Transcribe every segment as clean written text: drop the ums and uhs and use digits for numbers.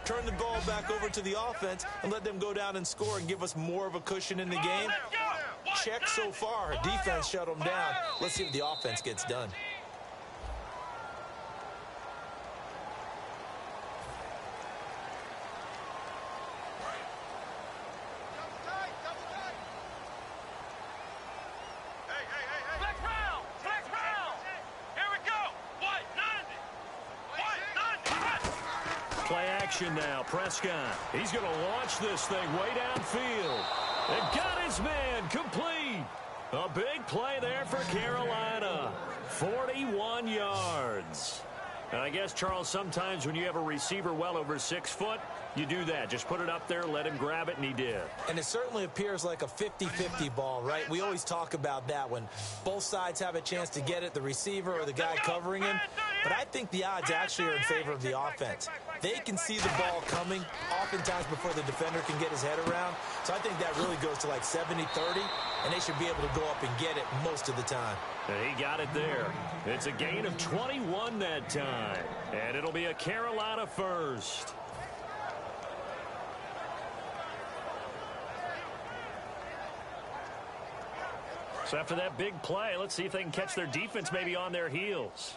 turn the ball back over to the offense and let them go down and score and give us more of a cushion in the game. Check so far. Defense shut them down. Let's see if the offense gets done. Play action now. Prescott. He's going to launch this thing way downfield. And got his man complete. A big play there for Carolina. 41 yards. And I guess, Charles, sometimes when you have a receiver well over 6 foot, you do that. Just put it up there, let him grab it, and he did. And it certainly appears like a 50-50 ball, right? We always talk about that when both sides have a chance to get it, the receiver or the guy covering him. But I think the odds actually are in favor of the offense. They can see the ball coming oftentimes before the defender can get his head around. So I think that really goes to like 70-30, and they should be able to go up and get it most of the time. And he got it there. It's a gain of 21 that time. And it'll be a Carolina first. So after that big play, let's see if they can catch their defense maybe on their heels.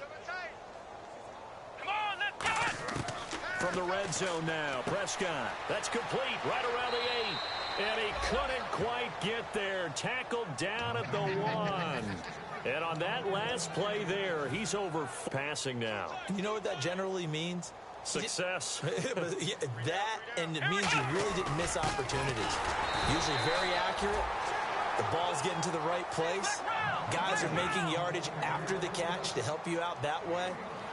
From the red zone now, Prescott. That's complete right around the 8. And he couldn't quite get there. Tackled down at the 1. And on that last play there, he's over passing now. You know what that generally means? Success. That, and it means you really didn't miss opportunities. Usually very accurate. The ball's getting to the right place. Guys are making yardage after the catch to help you out that way.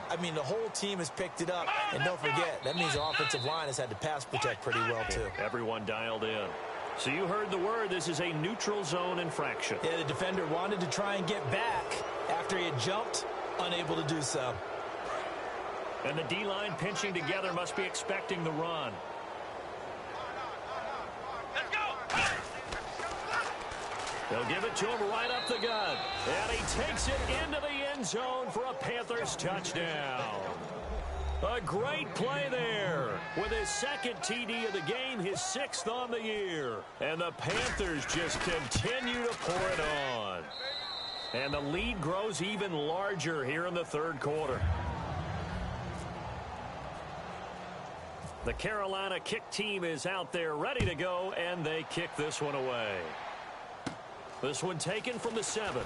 I mean, the whole team has picked it up. And don't forget, that means the offensive line has had to pass protect pretty well, too. Everyone dialed in. So you heard the word. This is a neutral zone infraction. Yeah, the defender wanted to try and get back after he had jumped, unable to do so. And the D-line pinching together must be expecting the run. They'll give it to him right up the gut. And he takes it into the end zone for a Panthers touchdown. A great play there with his second TD of the game, his 6th on the year. And the Panthers just continue to pour it on. And the lead grows even larger here in the third quarter. The Carolina kick team is out there ready to go, and they kick this one away. This one taken from the 7.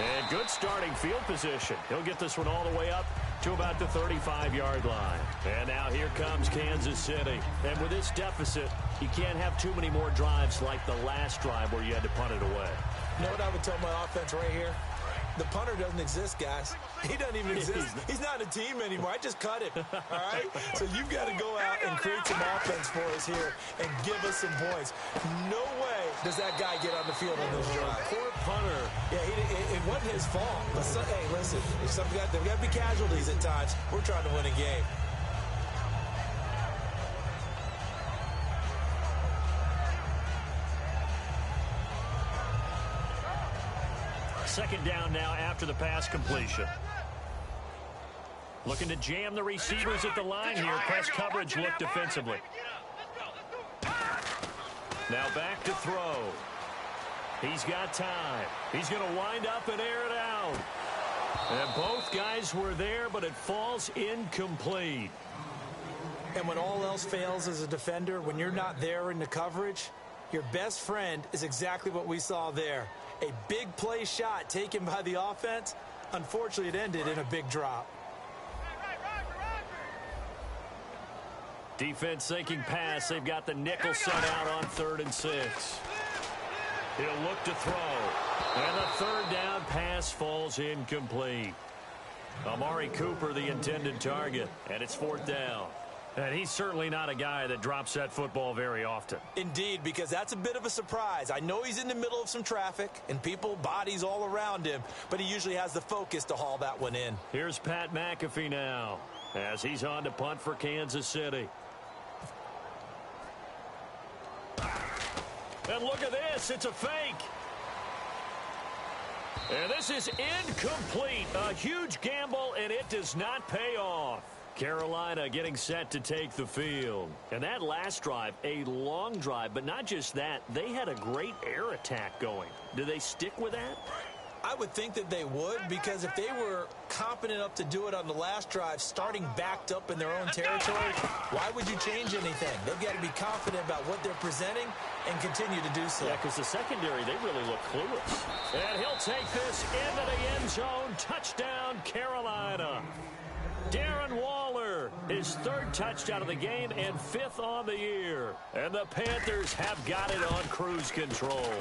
And good starting field position. He'll get this one all the way up to about the 35-yard line. And now here comes Kansas City. And with this deficit, you can't have too many more drives like the last drive where you had to punt it away. You know what I would tell my offense right here? The punter doesn't exist, guys. He doesn't even exist. He's not a team anymore. I just cut him, all right? So you've got to go out and create some offense for us here and give us some points. No way does that guy get on the field on this drive. Poor punter. Yeah, it wasn't his fault. But hey, listen, there's got to be casualties at times. We're trying to win a game. Second down now after the pass completion. Looking to jam the receivers at the line here. Press coverage look defensively. Now back to throw. He's got time. He's going to wind up and air it out. And both guys were there, but it falls incomplete. And when all else fails as a defender, when you're not there in the coverage, your best friend is exactly what we saw there. A big play shot taken by the offense. Unfortunately, it ended in a big drop. Defense thinking pass. They've got the nickel set out on 3rd and 6. He'll look to throw. And the 3rd down pass falls incomplete. Amari Cooper, the intended target. And it's 4th down. And he's certainly not a guy that drops that football very often. Indeed, because that's a bit of a surprise. I know he's in the middle of some traffic and bodies all around him, but he usually has the focus to haul that one in. Here's Pat McAfee now as he's on to punt for Kansas City. And look at this. It's a fake. And this is incomplete. A huge gamble, and it does not pay off. Carolina getting set to take the field. And that last drive, a long drive, but not just that. They had a great air attack going. Do they stick with that? I would think that they would, because if they were competent enough to do it on the last drive, starting backed up in their own territory, why would you change anything? They've got to be confident about what they're presenting and continue to do so. Yeah, because the secondary, they really look clueless. And he'll take this into the end zone. Touchdown, Carolina. Darren Waller, his third touchdown of the game and fifth on the year. And the Panthers have got it on cruise control.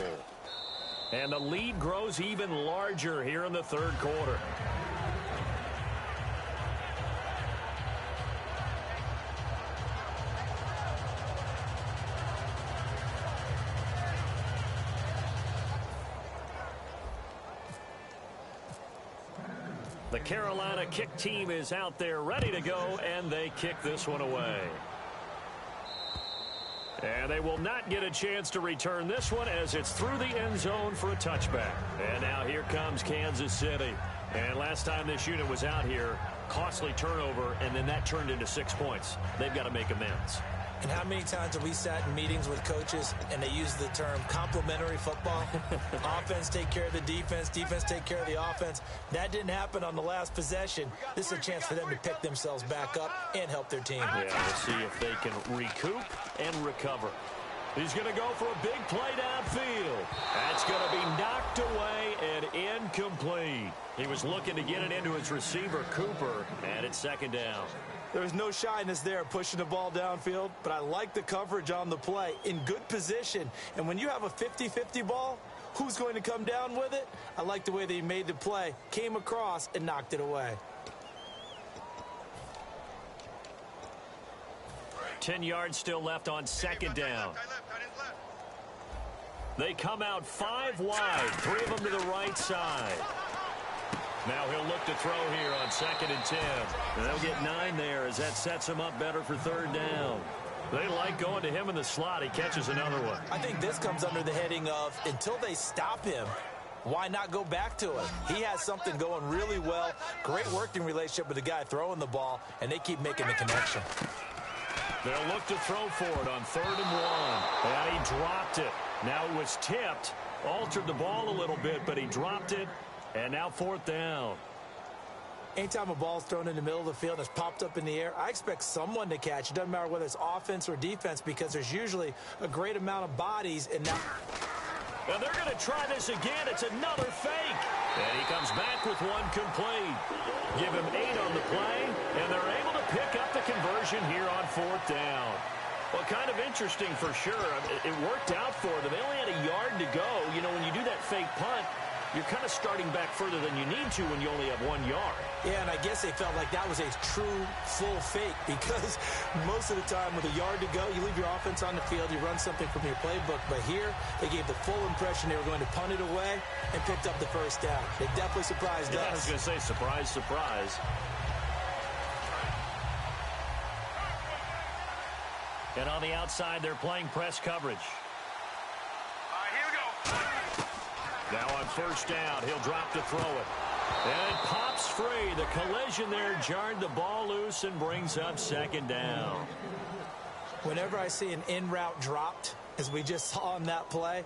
And the lead grows even larger here in the third quarter. The Carolina kick team is out there ready to go, and they kick this one away. And they will not get a chance to return this one as it's through the end zone for a touchback. And now here comes Kansas City. And last time this unit was out here, costly turnover, and then that turned into 6 points. They've got to make amends. And how many times have we sat in meetings with coaches and they use the term complementary football? Offense take care of the defense, defense take care of the offense. That didn't happen on the last possession. This is a chance for them to pick themselves back up and help their team. Yeah, we'll see if they can recoup and recover. He's going to go for a big play downfield. That's going to be knocked away and incomplete. He was looking to get it into his receiver, Cooper, and it's second down. There was no shyness there pushing the ball downfield, but I like the coverage on the play. In good position. And when you have a 50-50 ball, who's going to come down with it? I like the way that he made the play, came across, and knocked it away. 10 yards still left on second down. They come out 5 wide, 3 of them to the right side. Now he'll look to throw here on 2nd and 10. And they'll get 9 there as that sets him up better for third down. They like going to him in the slot. He catches another one. I think this comes under the heading of, until they stop him, why not go back to it? He has something going really well. Great working relationship with the guy throwing the ball, and they keep making the connection. They'll look to throw for it on 3rd and 1. And he dropped it. Now it was tipped. Altered the ball a little bit, but he dropped it. And now 4th down. Anytime a ball's thrown in the middle of the field and it's popped up in the air, I expect someone to catch. It doesn't matter whether it's offense or defense, because there's usually a great amount of bodies in that. And they're going to try this again. It's another fake. And he comes back with one complete. Give him 8 on the play, and they're able to pick up the conversion here on 4th down. Well, kind of interesting for sure. It worked out for them. They only had a yard to go. You know, when you do that fake punt, you're kind of starting back further than you need to when you only have 1 yard. Yeah, and I guess they felt like that was a true full fake, because most of the time with a yard to go, you leave your offense on the field, you run something from your playbook. But here, they gave the full impression they were going to punt it away and picked up the first down. They definitely surprised us. I was going to say, surprise, surprise. And on the outside, they're playing press coverage. Now on 1st down, he'll drop to throw it. And it pops free. The collision there jarred the ball loose and brings up 2nd down. Whenever I see an in-route dropped, as we just saw on that play,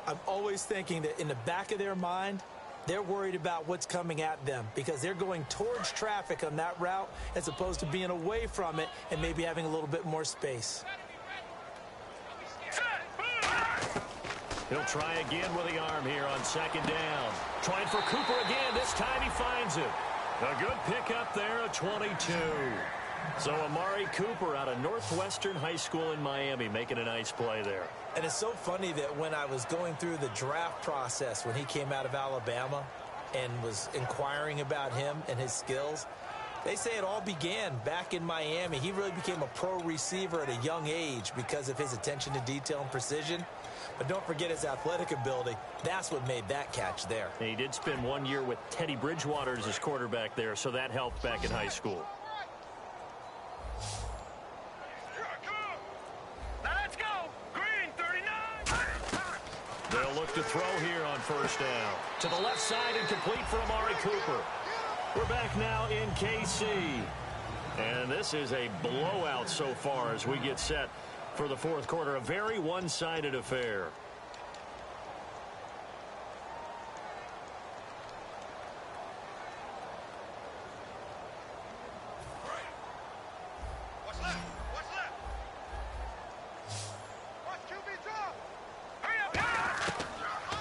I'm always thinking that in the back of their mind, they're worried about what's coming at them, because they're going towards traffic on that route as opposed to being away from it and maybe having a little bit more space. He'll try again with the arm here on 2nd down. Trying for Cooper again. This time he finds it. A good pickup there, a 22. So Amari Cooper out of Northwestern High School in Miami making a nice play there. And it's so funny that when I was going through the draft process when he came out of Alabama and was inquiring about him and his skills, they say it all began back in Miami. He really became a pro receiver at a young age because of his attention to detail and precision. But don't forget his athletic ability. That's what made that catch there. And he did spend 1 year with Teddy Bridgewater as his quarterback there, so that helped back in high school. Let's go! Green 39! They'll look to throw here on 1st down. To the left side and complete for Amari Cooper. We're back now in KC. And this is a blowout so far as we get set for the fourth quarter. A very one-sided affair.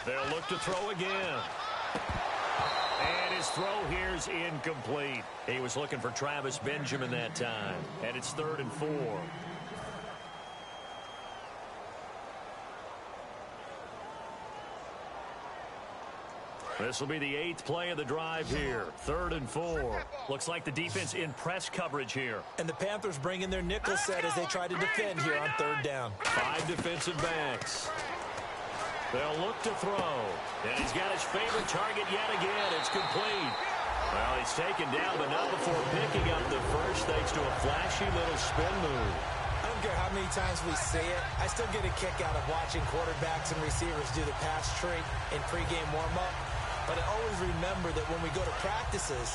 They'll look to throw again. And his throw here's incomplete. He was looking for Travis Benjamin that time. And it's 3rd and 4. This will be the 8th play of the drive here. 3rd and 4. Looks like the defense in press coverage here. And the Panthers bring in their nickel set as they try to defend here on 3rd down. 5 defensive backs. They'll look to throw. And he's got his favorite target yet again. It's complete. Well, he's taken down, but not before picking up the first thanks to a flashy little spin move. I don't care how many times we say it. I still get a kick out of watching quarterbacks and receivers do the pass tree in pregame warm-up. But I always remember that when we go to practices,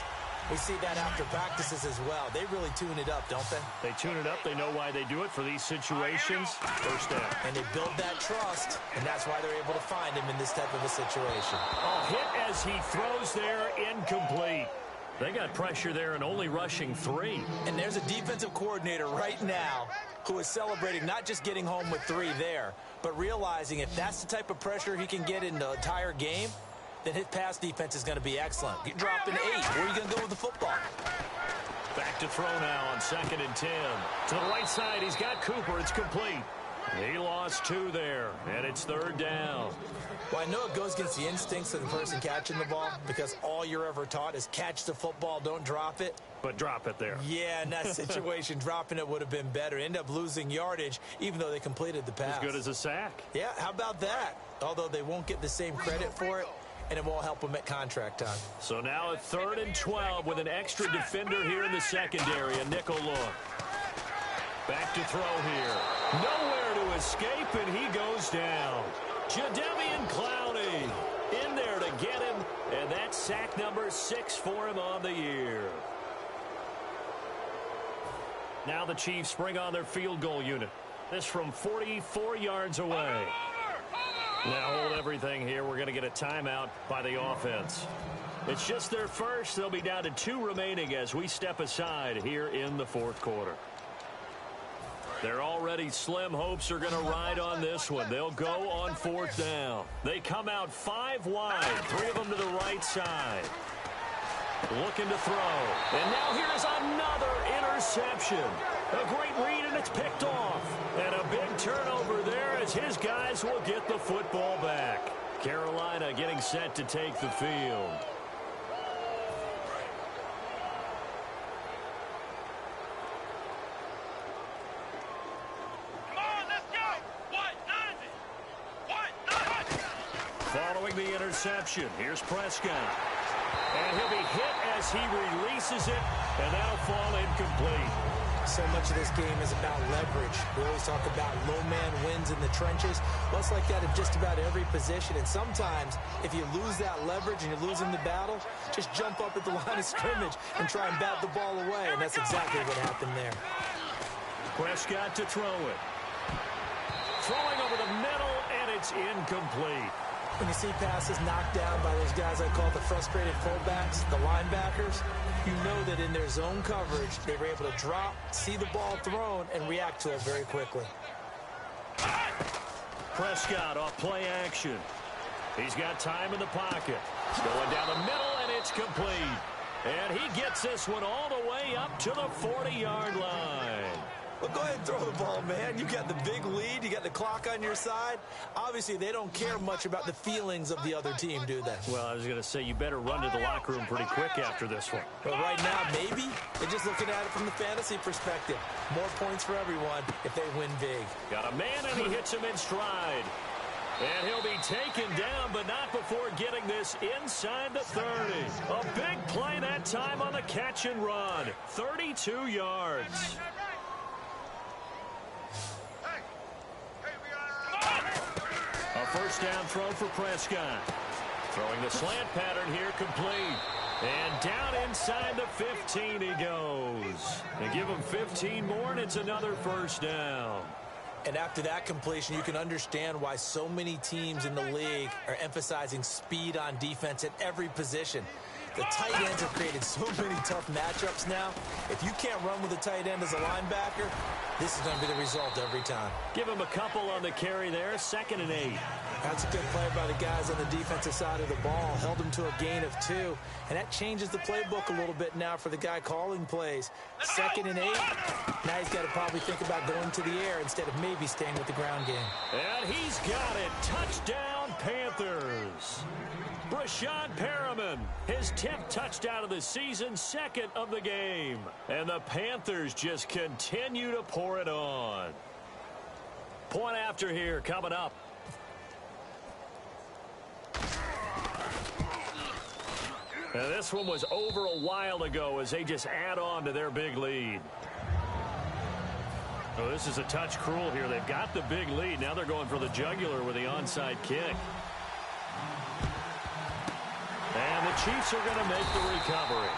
we see that after practices as well. They really tune it up, don't they? They tune it up. They know why they do it for these situations. First down. And they build that trust, and that's why they're able to find him in this type of a situation. A hit as he throws there, incomplete. They got pressure there and only rushing 3. And there's a defensive coordinator right now who is celebrating not just getting home with 3 there, but realizing if that's the type of pressure he can get in the entire game, then his pass defense is going to be excellent. You're dropping 8. Where are you going to go with the football? Back to throw now on 2nd and 10. To the right side, he's got Cooper. It's complete. He lost 2 there, and it's 3rd down. Well, I know it goes against the instincts of the person catching the ball because all you're ever taught is catch the football, don't drop it. But drop it there. Yeah, in that situation, dropping it would have been better. End up losing yardage, even though they completed the pass. As good as a sack. Yeah, how about that? Although they won't get the same credit for it, and it won't help them at contract time. So now at 3rd and 12 with an extra defender here in the secondary. A nickel look. Back to throw here. Nowhere to escape, and he goes down. Jadeveon Clowney in there to get him, and that's sack number 6 for him on the year. Now the Chiefs bring on their field goal unit. This from 44 yards away. Now hold everything here. We're going to get a timeout by the offense. It's just their first. They'll be down to 2 remaining as we step aside here in the fourth quarter. Their already slim hopes are going to ride on this one. They'll go on 4th down. They come out 5 wide, 3 of them to the right side. Looking to throw. And now here's another interception. A great read, and it's picked off. And a big turnover there as his guys will get the football back. Carolina getting set to take the field. Following the interception, here's Prescott. And he'll be hit as he releases it, and that'll fall incomplete. So much of this game is about leverage. We always talk about low man wins in the trenches. Well, it's like that in just about every position. And sometimes, if you lose that leverage and you're losing the battle, just jump up at the line of scrimmage and try and bat the ball away. And that's exactly what happened there. Prescott to throw it. Throwing over the middle, and it's incomplete. When you see passes knocked down by those guys I call the frustrated fullbacks, the linebackers, you know that in their zone coverage, they were able to drop, see the ball thrown, and react to it very quickly. Prescott off play action. He's got time in the pocket. Going down the middle, and it's complete. And he gets this one all the way up to the 40-yard line. Well, go ahead and throw the ball, man. You got the big lead. You got the clock on your side. Obviously, they don't care much about the feelings of the other team, do they? Well, I was going to say, you better run to the locker room pretty quick after this one. But right now, maybe they're just looking at it from the fantasy perspective. More points for everyone if they win big. Got a man, and he hits him in stride. And he'll be taken down, but not before getting this inside the 30. A big play that time on the catch and run. 32 yards. A first down throw for Prescott. Throwing the slant pattern here complete. And down inside the 15 he goes. And 15 more, and it's another first down. And after that completion, you can understand why so many teams in the league are emphasizing speed on defense at every position. The tight ends have created so many tough matchups now. If you can't run with a tight end as a linebacker, this is going to be the result every time. Give him a couple on the carry there, 2nd and 8. That's a good play by the guys on the defensive side of the ball. Held him to a gain of 2. And that changes the playbook a little bit now for the guy calling plays. 2nd and 8. Now he's got to probably think about going to the air instead of maybe staying with the ground game. And he's got it. Touchdown, Panthers. Brashad Perriman, his 10th touchdown of the season, 2nd of the game. And the Panthers just continue to pour it on. Point after here coming up. And this one was over a while ago as they just add on to their big lead. Oh, this is a touch cruel here. They've got the big lead. Now they're going for the jugular with the onside kick. And the Chiefs are going to make the recovery.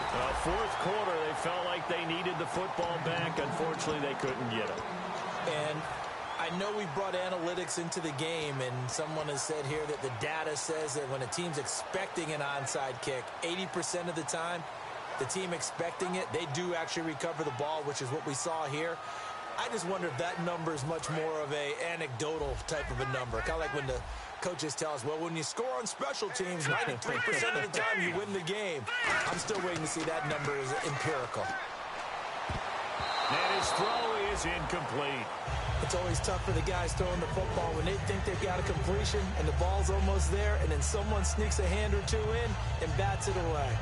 Fourth quarter, they felt like they needed the football back. Unfortunately, they couldn't get it. And I know we brought analytics into the game, and someone has said here that the data says that when a team's expecting an onside kick, 80% of the time, the team expecting it, they do actually recover the ball, which is what we saw here. I just wonder if that number is much more of a anecdotal type of a number. Kind of like when the coaches tell us, well, when you score on special teams, 93% of the time you win the game. I'm still waiting to see that number is empirical. And his throw is incomplete. It's always tough for the guys throwing the football when they think they've got a completion and the ball's almost there, and then someone sneaks a hand or two in and bats it away.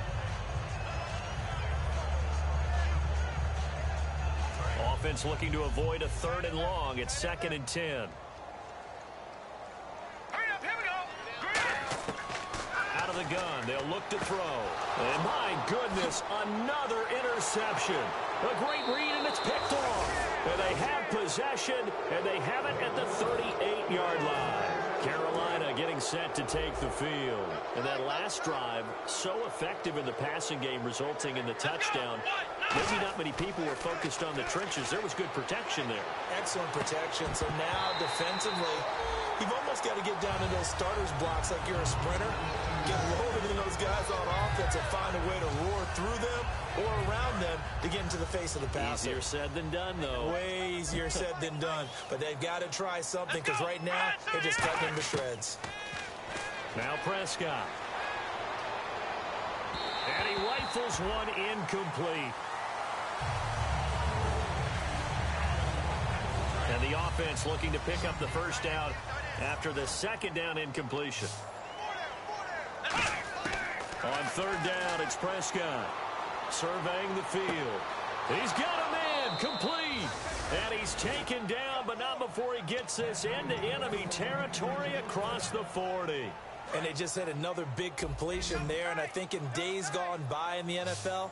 Offense looking to avoid a 3rd and long. It's 2nd and 10. Hurry up, here we go. Out of the gun, they'll look to throw. And my goodness, another interception. A great read, and it's picked off. And they have possession, and they have it at the 38-yard line. Carolina getting set to take the field. And that last drive, so effective in the passing game, resulting in the touchdown. Maybe not many people were focused on the trenches. There was good protection there. Excellent protection. So now defensively, you've almost got to get down to those starters blocks like you're a sprinter. Get loaded in those guys on offense and find a way to roar through them or around them to get into the face of the passer. Easier said than done, though. Way easier said than done. But they've got to try something because right now they're just cutting them to shreds. Now Prescott. And he rifles one incomplete. And the offense looking to pick up the first down after the 2nd down incompletion. On 3rd down, it's Prescott surveying the field. He's got a man complete. And he's taken down, but not before he gets this into enemy territory across the 40. And they just had another big completion there. And I think in days gone by in the NFL,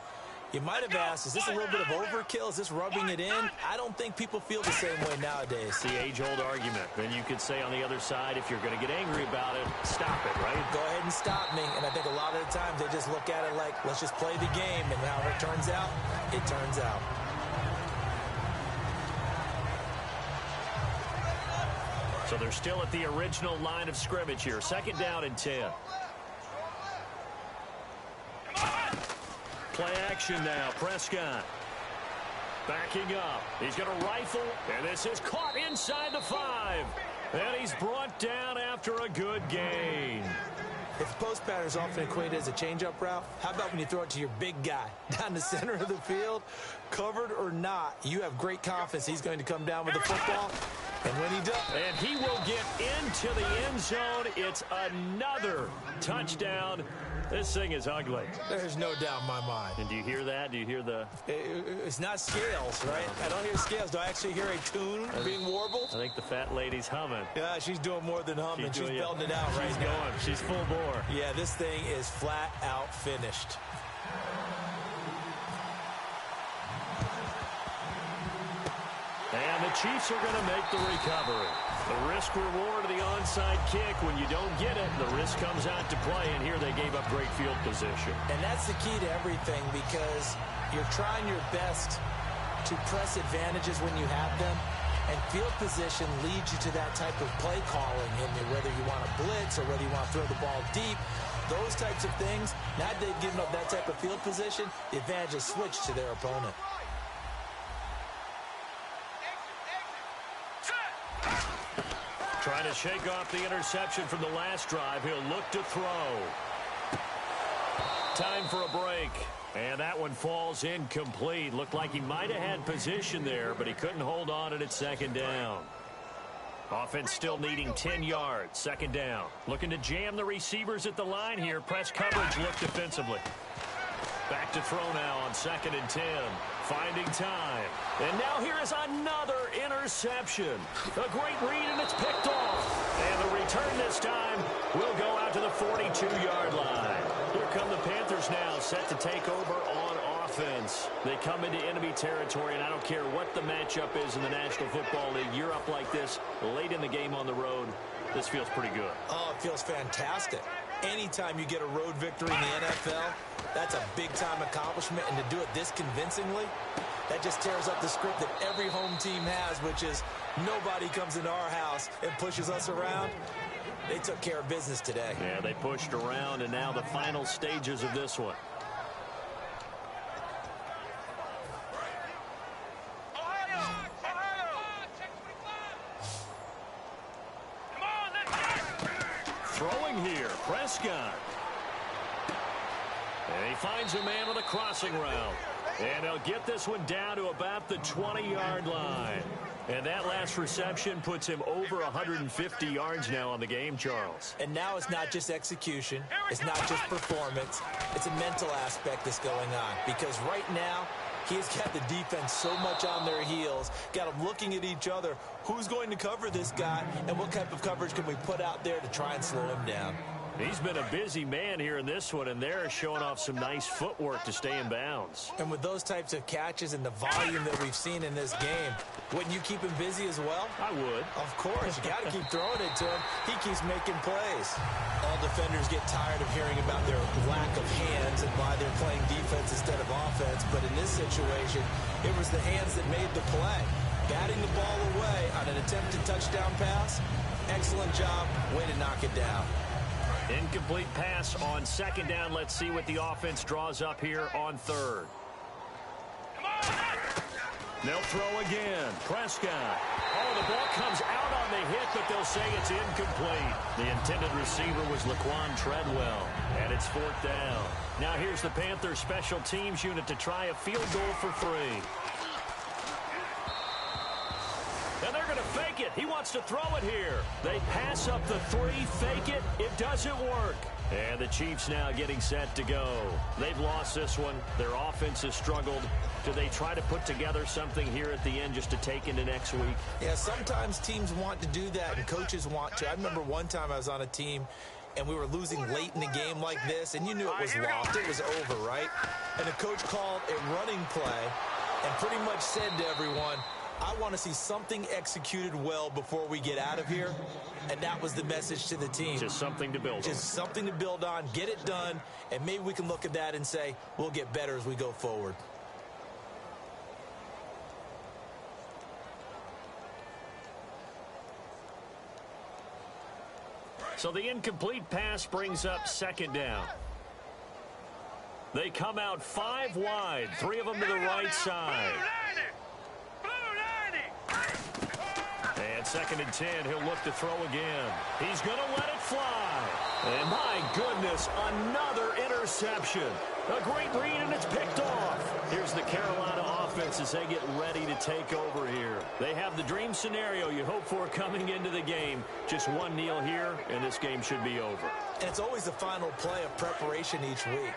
you might have asked, is this a little bit of overkill? Is this rubbing it in? I don't think people feel the same way nowadays. The age-old argument. Then you could say on the other side, if you're going to get angry about it, stop it, right? Go ahead and stop me. And I think a lot of the times they just look at it like, let's just play the game. And however it turns out, it turns out. So they're still at the original line of scrimmage here. 2nd down and 10. Play action now. Prescott backing up. He's going to rifle, and this is caught inside the 5. And he's brought down after a good gain. If the post pattern is often equated as a change-up route, how about when you throw it to your big guy down the center of the field? Covered or not, you have great confidence he's going to come down with the football. And when he does... And he will get into the end zone. It's another touchdown. This thing is ugly. There's no doubt in my mind. And do you hear that? Do you hear the... It's not scales, right? I don't hear scales. Do I actually hear a tune being warbled? I think the fat lady's humming. Yeah, she's doing more than humming. She's belting it out right now. She's going. She's full bore. Yeah, this thing is flat out finished. And the Chiefs are going to make the recovery. The risk-reward of the onside kick. When you don't get it, the risk comes out to play, and here they gave up great field position. And that's the key to everything because you're trying your best to press advantages when you have them, and field position leads you to that type of play calling, and whether you want to blitz or whether you want to throw the ball deep, those types of things, now that they've given up that type of field position, the advantage is switched to their opponent. Trying to shake off the interception from the last drive. He'll look to throw. Time for a break. And that one falls incomplete. Looked like he might have had position there, but he couldn't hold on at second down. Offense still needing 10 yards. Second down. Looking to jam the receivers at the line here. Press coverage look defensively. Back to throw now on 2nd and 10. Finding time. And now here is another interception. A great read, and it's picked off. And the return this time will go out to the 42-yard line. Here come the Panthers now, set to take over on offense. They come into enemy territory, and I don't care what the matchup is in the National Football League. You're up like this late in the game on the road. This feels pretty good. Oh, it feels fantastic. Anytime you get a road victory in the NFL, that's a big-time accomplishment, and to do it this convincingly, that just tears up the script that every home team has, which is nobody comes into our house and pushes us around. They took care of business today. Yeah, they pushed around, and now the final stages of this one. Throwing here, Prescott. And he finds a man on the crossing route. And he'll get this one down to about the 20-yard line. And that last reception puts him over 150 yards now on the game, Charles. And now it's not just execution. It's not just performance. It's a mental aspect that's going on. Because right now, he's got the defense so much on their heels, got them looking at each other. Who's going to cover this guy, and what type of coverage can we put out there to try and slow him down? He's been a busy man here in this one, and they're showing off some nice footwork to stay in bounds. And with those types of catches and the volume that we've seen in this game, wouldn't you keep him busy as well? I would. Of course. You got to keep throwing it to him. He keeps making plays. All defenders get tired of hearing about their lack of hands and why they're playing defense instead of offense. But in this situation, it was the hands that made the play. Batting the ball away on an attempted touchdown pass. Excellent job. Way to knock it down. Incomplete pass on 2nd down. Let's see what the offense draws up here on 3rd. They'll throw again. Prescott. Oh, the ball comes out on the hit, but they'll say it's incomplete. The intended receiver was Laquan Treadwell, and it's 4th down. Now here's the Panthers special teams unit to try a field goal for 3. And they're going to fake it. He wants to throw it here. They pass up the 3, fake it. It doesn't work. And the Chiefs now getting set to go. They've lost this one. Their offense has struggled. Do they try to put together something here at the end just to take into next week? Yeah, sometimes teams want to do that and coaches want to. I remember one time I was on a team and we were losing late in the game like this, and you knew it was lost. It was over, right? And the coach called a running play and pretty much said to everyone, I want to see something executed well before we get out of here. And that was the message to the team. Just something to build on. Just something to build on, get it done, and maybe we can look at that and say, we'll get better as we go forward. So the incomplete pass brings up 2nd down. They come out 5 wide, 3 of them to the right side. And 2nd and 10, he'll look to throw again. He's going to let it fly. And my goodness, another interception. A great read, and it's picked off. Here's the Carolina offense as they get ready to take over here. They have the dream scenario you hope for coming into the game. Just one kneel here, and this game should be over. And it's always the final play of preparation each week.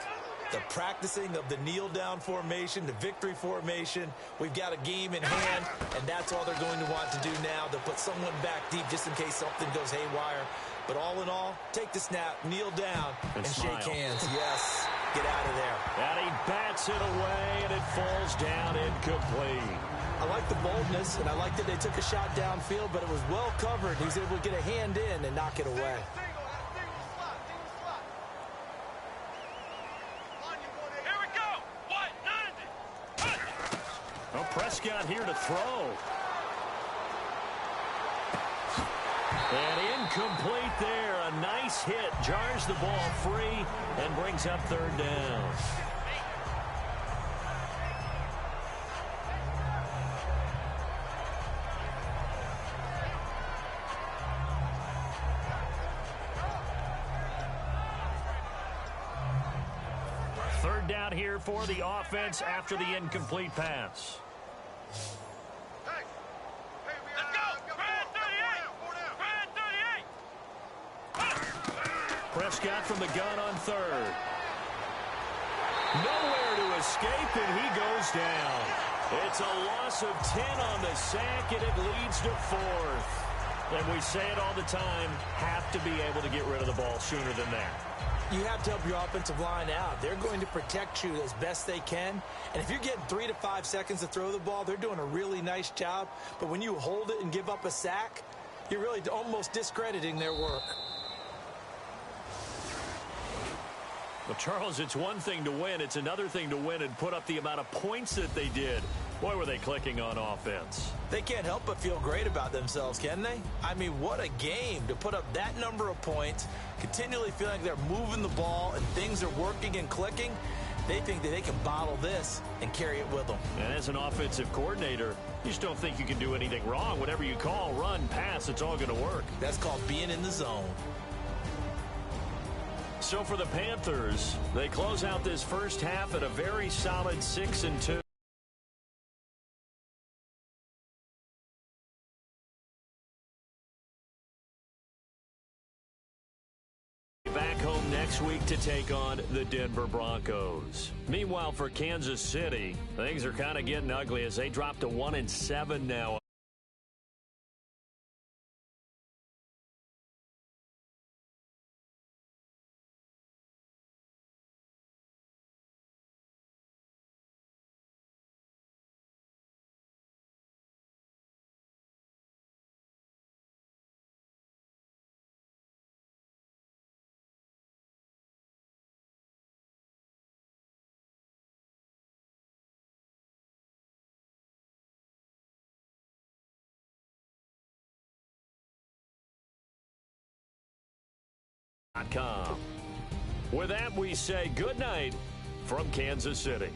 The practicing of the kneel-down formation, the victory formation. We've got a game in hand, and that's all they're going to want to do now. They'll put someone back deep just in case something goes haywire. But all in all, take the snap, kneel down, and shake hands. Yes, get out of there. And he bats it away, and it falls down incomplete. I like the boldness, and I like that they took a shot downfield, but it was well covered. He was able to get a hand in and knock it away. Well, Prescott here to throw. And incomplete there. A nice hit. Jars the ball free and brings up third down. Third down here for the offense after the incomplete pass. Prescott from the gun on third. Nowhere to escape, and he goes down. It's a loss of 10 on the sack, and it leads to fourth. And we say it all the time, have to be able to get rid of the ball sooner than that. You have to help your offensive line out. They're going to protect you as best they can. And if you're getting 3 to 5 seconds to throw the ball, they're doing a really nice job. But when you hold it and give up a sack, you're really almost discrediting their work. Well, Charles, it's one thing to win. It's another thing to win and put up the amount of points that they did. Boy, were they clicking on offense. They can't help but feel great about themselves, can they? I mean, what a game to put up that number of points, continually feeling like they're moving the ball and things are working and clicking. They think that they can bottle this and carry it with them. And as an offensive coordinator, you just don't think you can do anything wrong. Whatever you call, run, pass, it's all going to work. That's called being in the zone. So for the Panthers, they close out this first half at a very solid 6-2. Back home next week to take on the Denver Broncos. Meanwhile, for Kansas City, things are kind of getting ugly as they drop to 1-7 now. With that, we say good night from Kansas City.